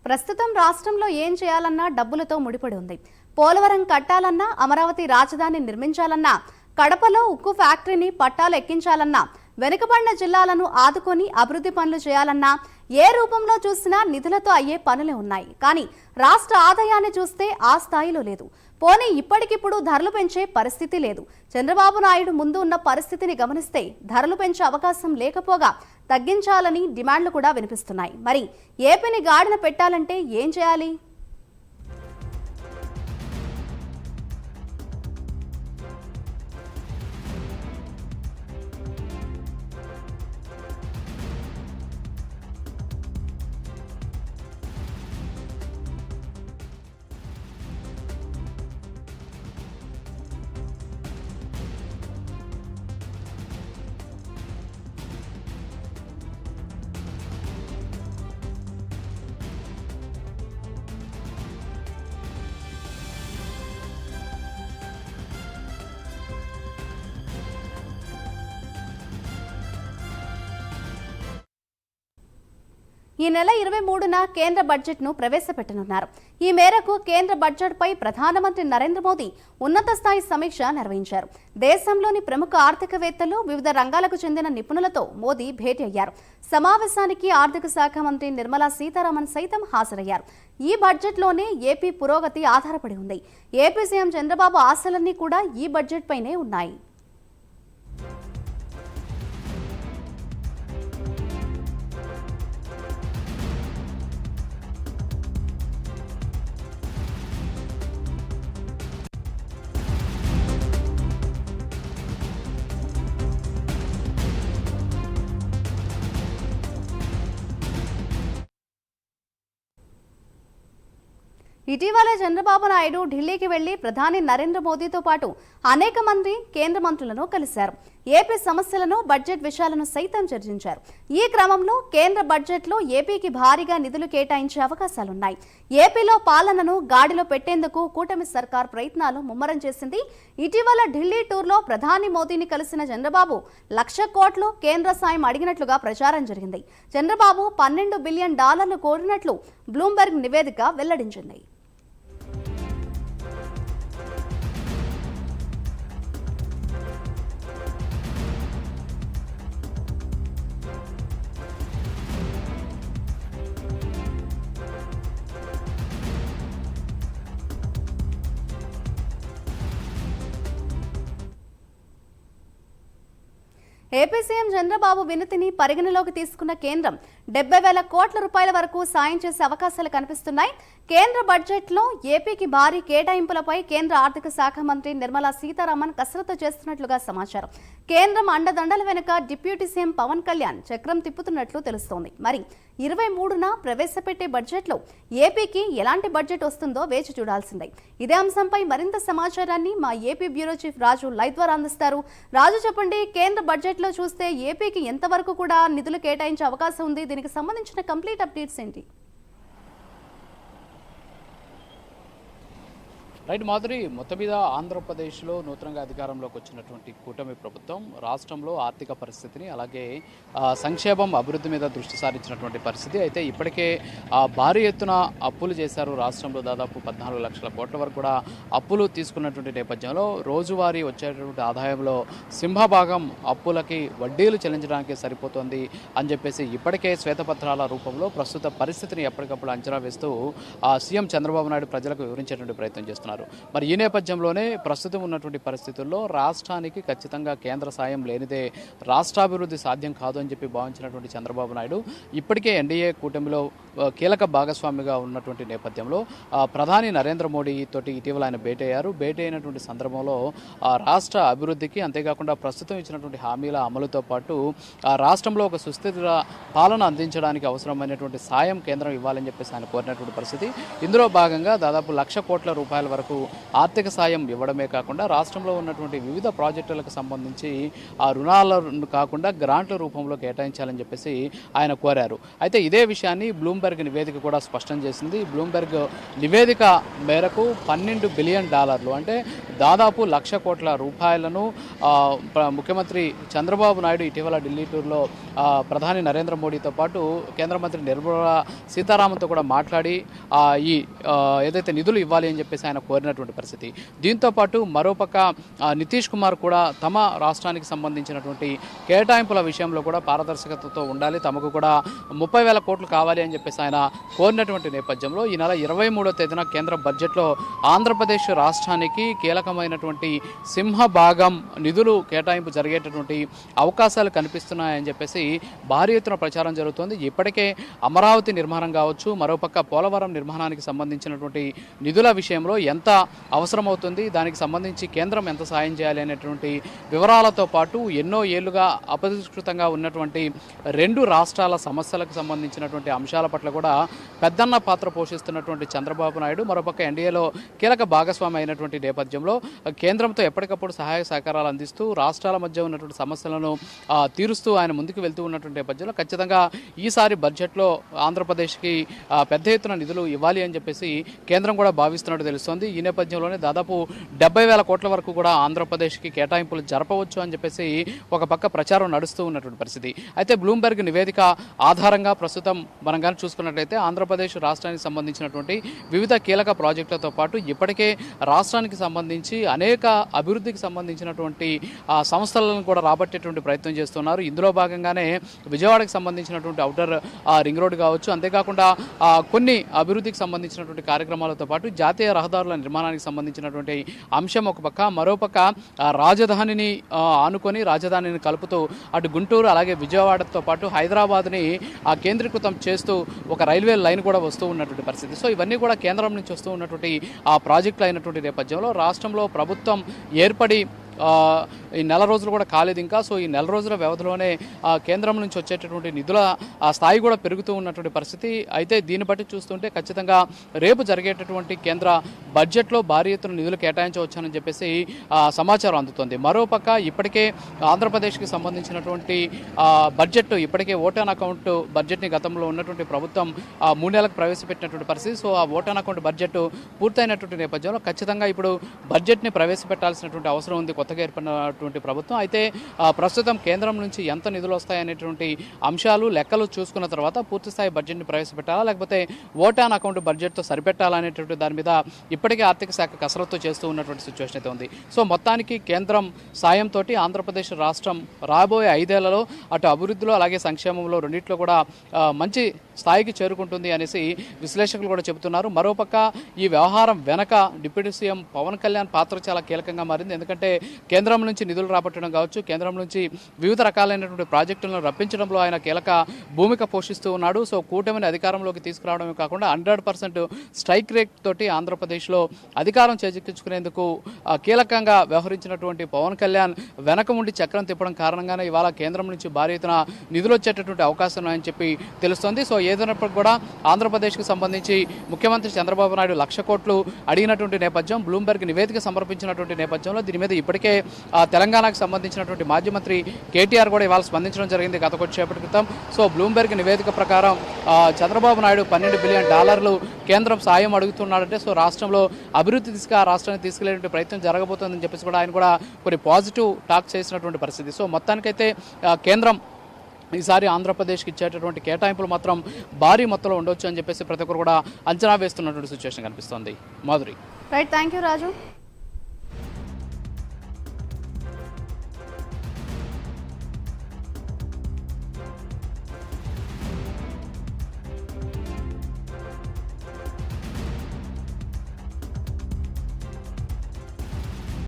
ప్రస్తుతం రాష్ట్రంలో ఏం చేయాలన్నా డబ్బులతో ముడిపడి ఉంది. పోలవరం కట్టాలన్నా, అమరావతి రాజధాని నిర్మించాలన్నా, కడపలో ఉక్కు ఫ్యాక్టరీని పట్టాలు ఎక్కించాలన్నా, వెనుకబడిన జిల్లాలను ఆదుకొని అభివృద్ధి పనులు చేయాలన్నా ఏ రూపంలో చూసినా నిధులతో అయ్యే పనులే ఉన్నాయి. కానీ రాష్ట్ర ఆదాయాన్ని చూస్తే ఆ స్థాయిలో లేదు. పోనీ ఇప్పటికిప్పుడు ధరలు పెంచే పరిస్థితి లేదు. చంద్రబాబు నాయుడు ముందు ఉన్న పరిస్థితిని గమనిస్తే ధరలు పెంచే అవకాశం లేకపోగా తగ్గించాలని డిమాండ్లు కూడా వినిపిస్తున్నాయి. మరి ఏపీని గాడిన పెట్టాలంటే ఏం చేయాలి? ఈ నెల 23న కేంద్ర బడ్జెట్ను ప్రవేశపెట్టనున్నారు. ఈ మేరకు కేంద్ర బడ్జెట్పై ప్రధానమంత్రి నరేంద్ర మోదీ ఉన్నత స్థాయి సమీక్ష నిర్వహించారు. దేశంలోని ప్రముఖ ఆర్థికవేత్తలు, వివిధ రంగాలకు చెందిన నిపుణులతో మోదీ భేటీ అయ్యారు. సమావేశానికి ఆర్థిక శాఖ మంత్రి నిర్మలా సీతారామన్ సైతం హాజరయ్యారు. ఈ బడ్జెట్లోనే ఏపీ పురోగతి ఆధారపడి ఉంది. ఏపీ సీఎం చంద్రబాబు ఆశలన్నీ కూడా ఈ బడ్జెట్ పైనే ఉన్నాయి. ఇటీవలే చంద్రబాబు నాయుడు ఢిల్లీకి వెళ్లి ప్రధాని నరేంద్ర మోదీతో పాటు అనేక మంది కేంద్ర మంత్రులను కలిశారు. ఏపీ సమస్యలను, బడ్జెట్ విషయాలను సైతం చర్చించారు. ఈ క్రమంలో కేంద్ర బడ్జెట్లో ఏపీకి భారీగా నిధులు కేటాయించే అవకాశాలున్నాయి. ఏపీలో పాలనను గాడిలో పెట్టేందుకు కూటమి సర్కార్ ప్రయత్నాలు ముమ్మరం చేసింది. ఇటీవల ఢిల్లీ టూర్లో ప్రధాని మోదీని కలిసిన చంద్రబాబు 1,00,000 కోట్లు కేంద్ర సాయం అడిగినట్లుగా ప్రచారం జరిగింది. చంద్రబాబు $12 బిలియన్ కోరినట్లు బ్లూంబెర్గ్ నివేదిక వెల్లడించింది. ఏపీ సీఎం చంద్రబాబు వినతిని పరిగణలోకి తీసుకున్న కేంద్రం 70,000 కోట్ల రూపాయల వరకు సాయం చేసే అవకాశాలు కనిపిస్తున్నాయి. కేంద్ర బడ్జెట్లో ఏపీకి భారీ కేటాయింపులపై కేంద్ర ఆర్థిక శాఖ మంత్రి నిర్మలా సీతారామన్ కసరత్తు చేస్తున్నట్లుగా సమాచారం. కేంద్రం అండదండల వెనుక డిప్యూటీ సీఎం పవన్ కళ్యాణ్ చక్రం తిప్పుతున్నట్లు తెలుస్తోంది. మరి 23న ప్రవేశపెట్టే బడ్జెట్లో ఏపీకి ఎలాంటి బడ్జెట్ వస్తుందో వేచి చూడాల్సిందే. ఇదే అంశంపై మరింత సమాచారాన్ని మా ఏపీ బ్యూరో చీఫ్ రాజు లైవ్ ద్వారా అందిస్తారు. రాజు, చెప్పండి, కేంద్ర బడ్జెట్లో చూస్తే ఏపీకి ఎంతవరకు కూడా నిధులు కేటాయించే అవకాశం ఉంది? దీనికి సంబంధించిన కంప్లీట్ అప్డేట్స్ ఏంటి? రైట్ మాధురి, మొత్తం మీద ఆంధ్రప్రదేశ్లో నూతనంగా అధికారంలోకి వచ్చినటువంటి కూటమి ప్రభుత్వం రాష్ట్రంలో ఆర్థిక పరిస్థితిని, అలాగే సంక్షేమం, అభివృద్ధి మీద దృష్టి సారించినటువంటి పరిస్థితి. అయితే ఇప్పటికే భారీ ఎత్తున అప్పులు చేశారు. రాష్ట్రంలో దాదాపు 14 లక్షల కోట్ల వరకు కూడా అప్పులు తీసుకున్నటువంటి నేపథ్యంలో రోజువారీ వచ్చేటువంటి ఆదాయంలో సింహభాగం అప్పులకి వడ్డీలు చెల్లించడానికి సరిపోతుంది అని చెప్పేసి ఇప్పటికే శ్వేతపత్రాల రూపంలో ప్రస్తుత పరిస్థితిని ఎప్పటికప్పుడు అంచనా వేస్తూ సీఎం చంద్రబాబు నాయుడు ప్రజలకు వివరించేటువంటి ప్రయత్నం చేస్తున్నారు. మరి ఈ నేపథ్యంలోనే ప్రస్తుతం ఉన్నటువంటి పరిస్థితుల్లో రాష్ట్రానికి ఖచ్చితంగా కేంద్ర సాయం లేనిదే రాష్ట్రాభివృద్ధి సాధ్యం కాదు అని చెప్పి భావించినటువంటి చంద్రబాబు నాయుడు ఇప్పటికే ఎన్డీఏ కూటమిలో కీలక భాగస్వామిగా ఉన్నటువంటి నేపథ్యంలో ప్రధాని నరేంద్ర మోడీ తోటి ఇటీవల ఆయన భేటీ అయ్యారు. భేటీ అయినటువంటి సందర్భంలో రాష్ట్ర అభివృద్ధికి, అంతేకాకుండా ప్రస్తుతం ఇచ్చినటువంటి హామీల అమలుతో పాటు రాష్ట్రంలో ఒక సుస్థిర పాలన అందించడానికి అవసరమైనటువంటి సాయం కేంద్రం ఇవ్వాలని చెప్పేసి ఆయన కోరినటువంటి పరిస్థితి. ఇందులో భాగంగా దాదాపు 1,00,000 కోట్ల రూపాయల వరకు మేరకు ఆర్థిక సాయం ఇవ్వడమే కాకుండా రాష్ట్రంలో ఉన్నటువంటి వివిధ ప్రాజెక్టులకు సంబంధించి ఆ రుణాలను కాకుండా గ్రాంట్ల రూపంలో కేటాయించాలని చెప్పేసి ఆయన కోరారు. అయితే ఇదే విషయాన్ని బ్లూంబెర్గ్ నివేదిక కూడా స్పష్టం చేసింది. బ్లూంబెర్గ్ నివేదిక మేరకు $12 బిలియన్ అంటే దాదాపు 1,00,000 కోట్ల రూపాయలను ముఖ్యమంత్రి చంద్రబాబు నాయుడు ఇటీవల ఢిల్లీ టూర్లో ప్రధాని నరేంద్ర మోడీతో పాటు కేంద్ర మంత్రి నిర్మలా సీతారామన్తో కూడా మాట్లాడి ఈ ఏదైతే నిధులు ఇవ్వాలి అని చెప్పేసి ఆయన కోరినటువంటి పరిస్థితి. దీంతో పాటు మరోపక్క నితీష్ కుమార్ కూడా తమ రాష్ట్రానికి సంబంధించినటువంటి కేటాయింపుల విషయంలో కూడా పారదర్శకతతో ఉండాలి, తమకు కూడా 30,000 కోట్లు కావాలి అని చెప్పేసి ఆయన కోరినటువంటి నేపథ్యంలో ఈ నెల 23వ తేదీన కేంద్ర బడ్జెట్లో ఆంధ్రప్రదేశ్ రాష్ట్రానికి కీలకమైనటువంటి సింహభాగం నిధులు కేటాయింపు జరిగేటటువంటి అవకాశాలు కనిపిస్తున్నాయని చెప్పేసి భారీ ఎత్తున ప్రచారం జరుగుతోంది. ఇప్పటికే అమరావతి నిర్మాణం కావచ్చు, మరోపక్క పోలవరం నిర్మాణానికి సంబంధించినటువంటి నిధుల విషయంలో ఎంత అవసరమవుతుంది, దానికి సంబంధించి కేంద్రం ఎంత సాయం చేయాలి అనేటువంటి వివరాలతో పాటు ఎన్నో ఏళ్లుగా అపరిష్కృతంగా ఉన్నటువంటి 2 రాష్ట్రాల సమస్యలకు సంబంధించినటువంటి అంశాల పట్ల కూడా పెద్దన్న పాత్ర పోషిస్తున్నటువంటి చంద్రబాబు నాయుడు మరోపక్క ఎన్డీఏలో కీలక భాగస్వామి అయినటువంటి నేపథ్యంలో కేంద్రంతో ఎప్పటికప్పుడు సహాయ సహకారాలు అందిస్తూ రాష్ట్రాల మధ్య ఉన్నటువంటి సమస్యలను తీరుస్తూ ఆయన ముందుకు వెళ్తూ ఉన్నటువంటి నేపథ్యంలో ఖచ్చితంగా ఈసారి బడ్జెట్లో ఆంధ్రప్రదేశ్కి పెద్ద ఎత్తున నిధులు ఇవ్వాలి అని చెప్పేసి కేంద్రం కూడా భావిస్తున్నట్టు తెలుస్తోంది. ఈ నేపథ్యంలోనే దాదాపు 70,000 కోట్ల వరకు కూడా ఆంధ్రప్రదేశ్కి కేటాయింపులు జరపవచ్చు అని చెప్పేసి ఒక పక్క ప్రచారం నడుస్తూ ఉన్నటువంటి పరిస్థితి. అయితే బ్లూంబెర్గ్ నివేదిక ఆధారంగా ప్రస్తుతం మనం కానీ చూసుకున్నట్లయితే ఆంధ్రప్రదేశ్ రాష్ట్రానికి సంబంధించినటువంటి వివిధ కీలక ప్రాజెక్టులతో పాటు ఇప్పటికే రాష్ట్రానికి సంబంధించి అనేక అభివృద్ధికి సంబంధించినటువంటి సంస్థలను కూడా రాబట్టేటువంటి ప్రయత్నం చేస్తున్నారు. ఇందులో భాగంగానే విజయవాడకి సంబంధించినటువంటి ఔటర్ రింగ్ రోడ్ కావచ్చు, అంతేకాకుండా కొన్ని అభివృద్ధికి సంబంధించినటువంటి కార్యక్రమాలతో పాటు జాతీయ రహదారుల నిర్మాణానికి సంబంధించినటువంటి అంశం ఒక పక్క, మరోపక్క రాజధానిని ఆనుకొని రాజధానిని కలుపుతూ అటు గుంటూరు అలాగే విజయవాడతో పాటు హైదరాబాద్ని కేంద్రీకృతం చేస్తూ ఒక రైల్వే లైన్ కూడా వస్తూ ఉన్నటువంటి పరిస్థితి. సో ఇవన్నీ కూడా కేంద్రం నుంచి వస్తూ ఉన్నటువంటి ప్రాజెక్టులు అయినటువంటి నేపథ్యంలో రాష్ట్రంలో ప్రభుత్వం ఏర్పడి ఈ నెల రోజులు కూడా కాలేదు ఇంకా. సో ఈ నెల రోజుల వ్యవధిలోనే కేంద్రం నుంచి వచ్చేటటువంటి నిధుల స్థాయి కూడా పెరుగుతూ ఉన్నటువంటి పరిస్థితి. అయితే దీన్ని బట్టి చూస్తుంటే ఖచ్చితంగా రేపు జరిగేటటువంటి కేంద్ర బడ్జెట్లో భారీ ఎత్తున నిధులు కేటాయించవచ్చని చెప్పేసి సమాచారం అందుతోంది. మరోపక్క ఇప్పటికే ఆంధ్రప్రదేశ్కి సంబంధించినటువంటి బడ్జెట్ ఇప్పటికే ఓట్ ఆన్ అకౌంట్ బడ్జెట్ని గతంలో ఉన్నటువంటి ప్రభుత్వం 3 నెలలకు ప్రవేశపెట్టినటువంటి పరిస్థితి. సో ఆ ఓట్ ఆన్ అకౌంట్ బడ్జెట్ పూర్తయినటువంటి నేపథ్యంలో ఖచ్చితంగా ఇప్పుడు బడ్జెట్ని ప్రవేశపెట్టాల్సినటువంటి అవసరం ఉంది కొత్తగా ఏర్పడినటువంటి ప్రభుత్వం. అయితే ప్రస్తుతం కేంద్రం నుంచి ఎంత నిధులు వస్తాయనేటువంటి అంశాలు లెక్కలు చూసుకున్న తర్వాత పూర్తిస్థాయి బడ్జెట్ని ప్రవేశపెట్టాలా లేకపోతే ఓట్ ఆన్ అకౌంట్ బడ్జెట్తో సరిపెట్టాలనేటువంటి దాని మీద ఇప్పటికే ఆర్థిక శాఖ కసరత్తు చేస్తూ ఉన్నటువంటి సిచ్యువేషన్ అయితే ఉంది. సో మొత్తానికి కేంద్రం సాయంతో ఆంధ్రప్రదేశ్ రాష్ట్రం రాబోయే 5 ఏళ్లలో అటు అభివృద్ధిలో అలాగే సంక్షేమంలో రెండింటిలో కూడా మంచి స్థాయికి చేరుకుంటుంది అనేసి విశ్లేషకులు కూడా చెబుతున్నారు. మరోపక్క ఈ వ్యవహారం వెనక డిప్యూటీ సీఎం పవన్ కళ్యాణ్ పాత్ర చాలా కీలకంగా మారింది. ఎందుకంటే కేంద్రం నుంచి నిధులు రాబట్టడం కావచ్చు, కేంద్రం నుంచి వివిధ రకాలైనటువంటి ప్రాజెక్టులను రప్పించడంలో ఆయన కీలక భూమిక పోషిస్తూ ఉన్నాడు. సో కూటమిని అధికారంలోకి తీసుకురావడమే కాకుండా 100% స్ట్రైక్ రేట్ తోటి ఆంధ్రప్రదేశ్లో అధికారం చేజిక్కించుకునేందుకు కీలకంగా వ్యవహరించినటువంటి పవన్ కళ్యాణ్ వెనక ఉండి చక్రం తిప్పడం కారణంగానే ఇవాళ కేంద్రం నుంచి భారీ ఎత్తున నిధులు వచ్చేటటువంటి అవకాశం ఉన్నాయని చెప్పి తెలుస్తోంది. సో ఏదైనప్పటికీ కూడా ఆంధ్రప్రదేశ్కి సంబంధించి ముఖ్యమంత్రి చంద్రబాబు నాయుడు 1,00,000 కోట్లు అడిగినటువంటి నేపథ్యం, బ్లూంబెర్గ్ నివేదిక సమర్పించినటువంటి నేపథ్యంలో దీని మీద ఇప్పటికే తెలంగాణకు సంబంధించినటువంటి మాజీ మంత్రి కేటీఆర్ కూడా ఇవాళ స్పందించడం జరిగింది గత కొద్దిసేపటి క్రితం. సో బ్లూంబెర్గ్ నివేదిక ప్రకారం చంద్రబాబు నాయుడు $12 బిలియన్ కేంద్రం సాయం అడుగుతున్నాడంటే సో రాష్ట్రంలో అభివృద్ధి దిశగా రాష్ట్రాన్ని తీసుకెళ్లేటువంటి ప్రయత్నం జరగబోతోందని చెప్పేసి కూడా ఆయన కూడా కొన్ని పాజిటివ్ టాక్ చేసినటువంటి పరిస్థితి. సో మొత్తానికైతే కేంద్రం ఈసారి ఆంధ్రప్రదేశ్కి ఇచ్చేటటువంటి కేటాయింపులు మాత్రం భారీ మొత్తంలో ఉండొచ్చు అని చెప్పేసి ప్రతి ఒక్కరు కూడా అంచనా వేస్తున్నటువంటి సిచ్యువేషన్ కనిపిస్తోంది. Madhuri. Right, thank you Raju.